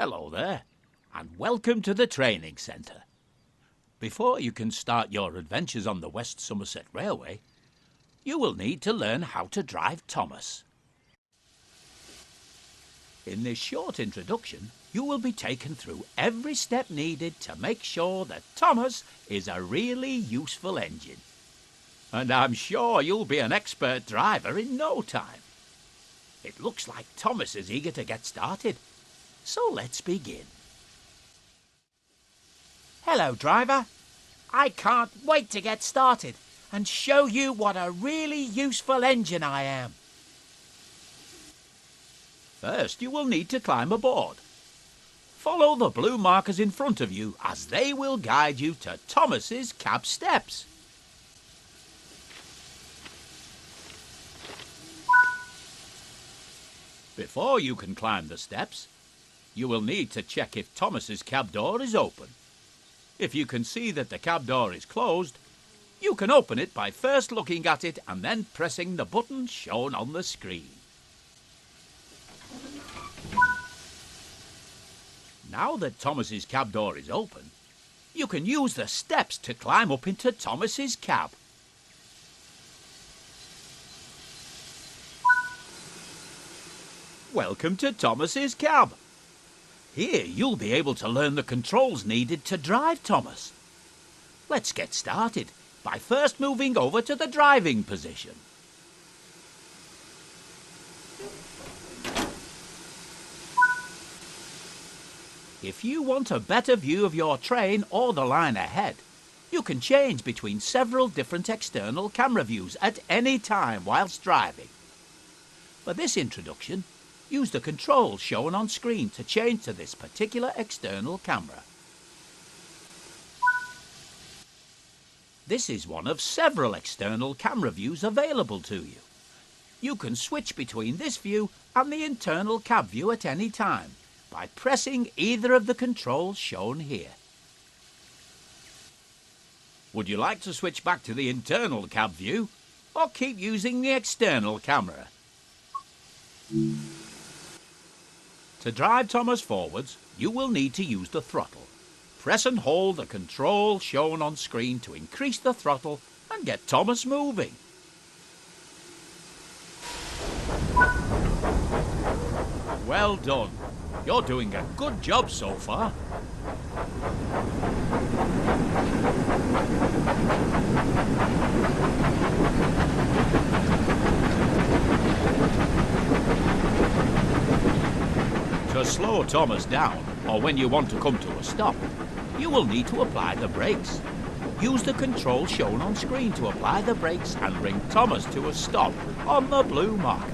Hello there, and welcome to the training centre. Before you can start your adventures on the West Somerset Railway, you will need to learn how to drive Thomas. In this short introduction, you will be taken through every step needed to make sure that Thomas is a really useful engine. And I'm sure you'll be an expert driver in no time. It looks like Thomas is eager to get started, so let's begin. Hello, driver. I can't wait to get started and show you what a really useful engine I am. First, you will need to climb aboard. Follow the blue markers in front of you as they will guide you to Thomas's cab steps. Before you can climb the steps, you will need to check if Thomas's cab door is open. If you can see that the cab door is closed, you can open it by first looking at it and then pressing the button shown on the screen. Now that Thomas's cab door is open, you can use the steps to climb up into Thomas's cab. Welcome to Thomas's cab. Here you'll be able to learn the controls needed to drive Thomas. Let's get started by first moving over to the driving position. If you want a better view of your train or the line ahead, you can change between several different external camera views at any time whilst driving. For this introduction, use the controls shown on screen to change to this particular external camera. This is one of several external camera views available to you. You can switch between this view and the internal cab view at any time by pressing either of the controls shown here. Would you like to switch back to the internal cab view or keep using the external camera? To drive Thomas forwards, you will need to use the throttle. Press and hold the control shown on screen to increase the throttle and get Thomas moving. Well done. You're doing a good job so far. To slow Thomas down, or when you want to come to a stop, you will need to apply the brakes. Use the control shown on screen to apply the brakes and bring Thomas to a stop on the blue marker.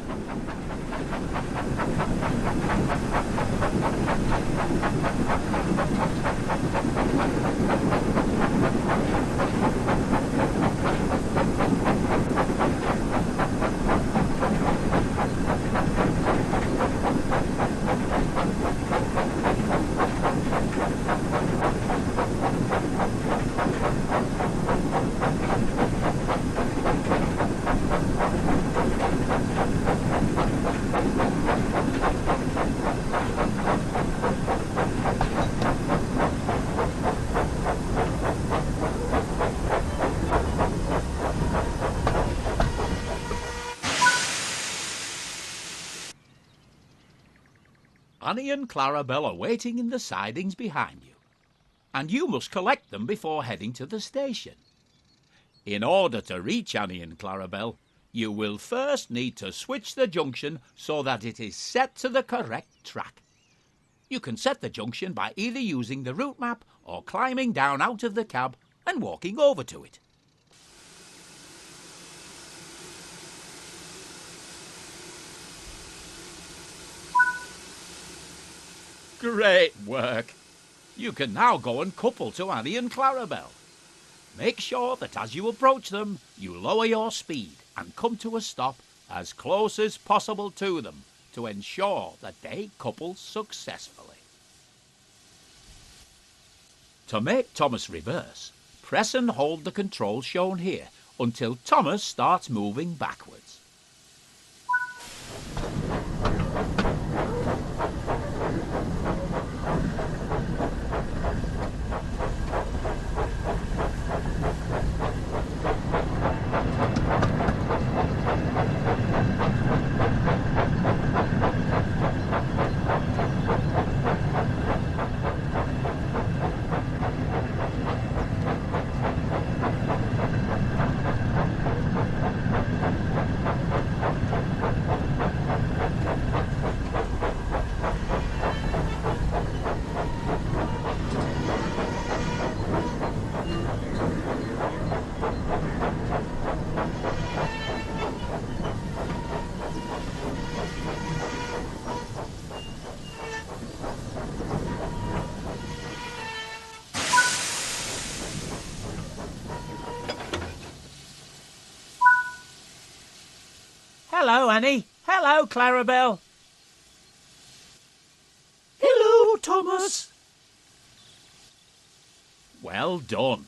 Annie and Clarabelle are waiting in the sidings behind you, and you must collect them before heading to the station. In order to reach Annie and Clarabelle, you will first need to switch the junction so that it is set to the correct track. You can set the junction by either using the route map or climbing down out of the cab and walking over to it. Great work! You can now go and couple to Annie and Clarabelle. Make sure that as you approach them, you lower your speed and come to a stop as close as possible to them to ensure that they couple successfully. To make Thomas reverse, press and hold the controls shown here until Thomas starts moving backwards. Hello, Annie. Hello, Clarabelle. Hello, Thomas. Well done.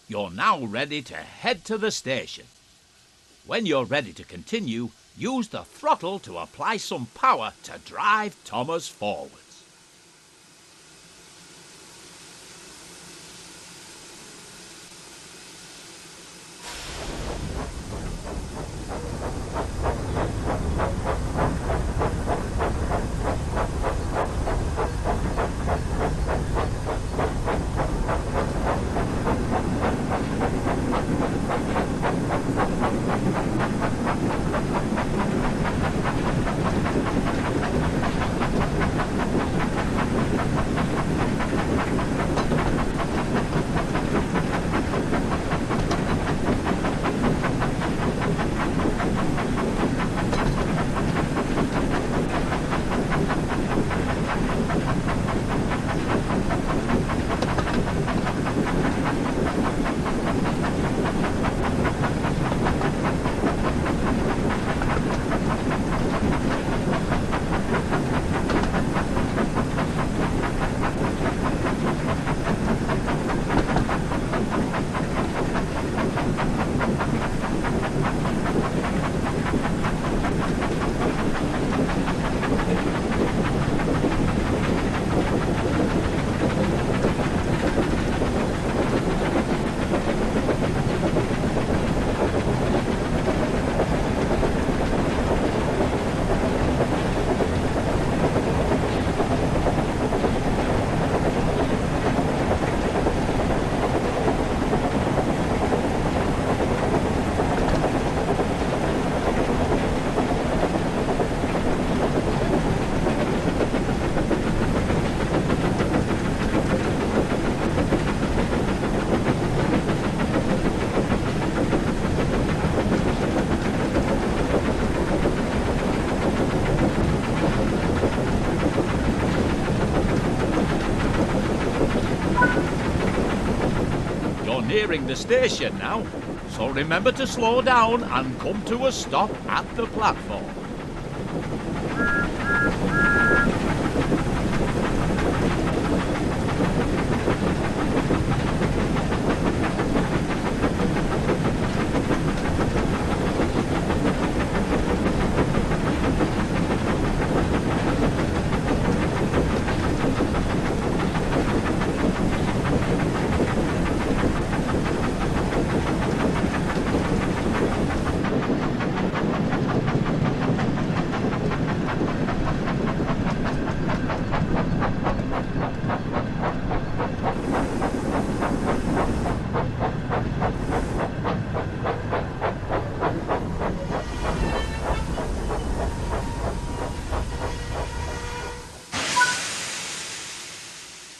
You're now ready to head to the station. When you're ready to continue, use the throttle to apply some power to drive Thomas forwards. You're nearing the station now, so remember to slow down and come to a stop at the platform.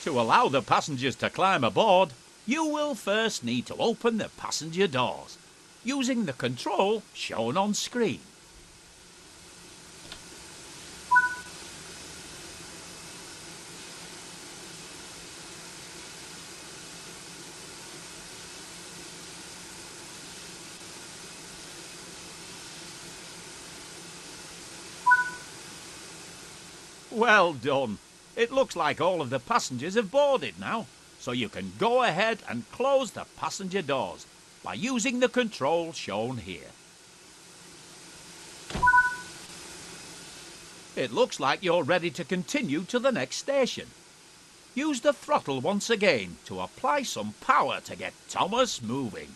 To allow the passengers to climb aboard, you will first need to open the passenger doors, using the control shown on screen. Well done. It looks like all of the passengers have boarded now, so you can go ahead and close the passenger doors by using the control shown here. It looks like you're ready to continue to the next station. Use the throttle once again to apply some power to get Thomas moving.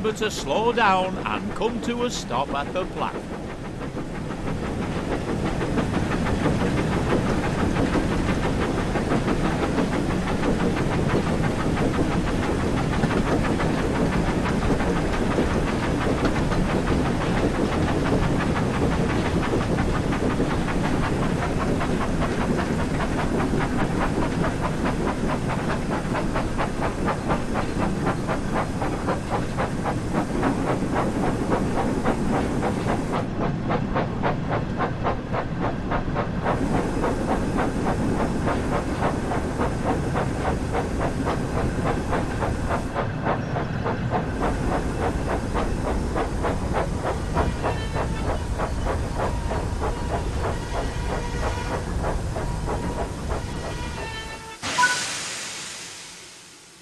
remember to slow down and come to a stop at the platform.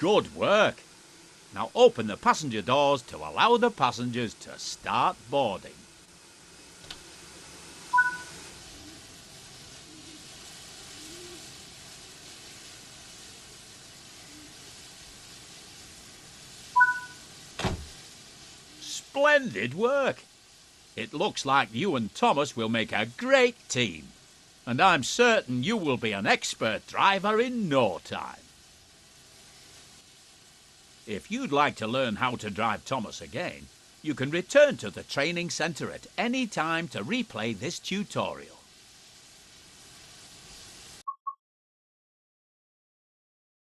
Good work. Now open the passenger doors to allow the passengers to start boarding. Splendid work. It looks like you and Thomas will make a great team, and I'm certain you will be an expert driver in no time. If you'd like to learn how to drive Thomas again, you can return to the training centre at any time to replay this tutorial.